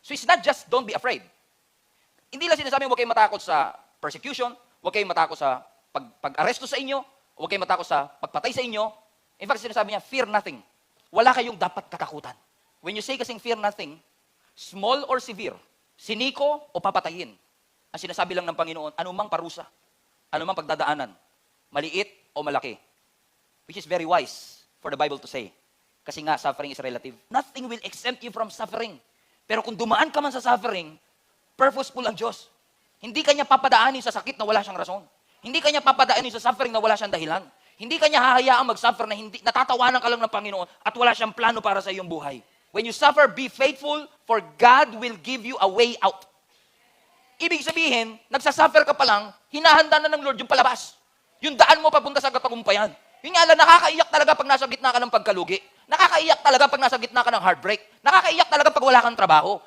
So it's not just don't be afraid. Hindi lang sinasabing huwag kayong matakot sa persecution, huwag kayong matakot sa pag-aresto sa inyo, huwag kayong matakot sa pagpatay sa inyo. In fact, sinasabi niya, fear nothing. Wala kayong dapat katakutan. When you say kasing fear nothing, small or severe, siniko o papatayin, ang sinasabi lang ng Panginoon, anumang parusa, anumang pagdadaanan, maliit o malaki. Which is very wise for the Bible to say. Kasi nga, suffering is relative. Nothing will exempt you from suffering. Pero kung dumaan ka man sa suffering, purposeful ang Diyos. Hindi kanya papadaanin sa sakit na wala siyang rason. Hindi kanya papadaanin sa suffering na wala siyang dahilan. Hindi kanya hahayaang mag-suffer na natatawanan ka lang ng Panginoon at wala siyang plano para sa iyong buhay. When you suffer, be faithful, for God will give you a way out. Ibig sabihin, nagsasuffer ka pa lang, hinahanda na ng Lord yung palabas. Yung daan mo papunta sa katagumpayan. Yung nga lang, nakakaiyak talaga pag nasa gitna ka ng pagkalugi. Nakakaiyak talaga pag nasa gitna ka ng heartbreak. Nakakaiyak talaga pag wala kang trabaho.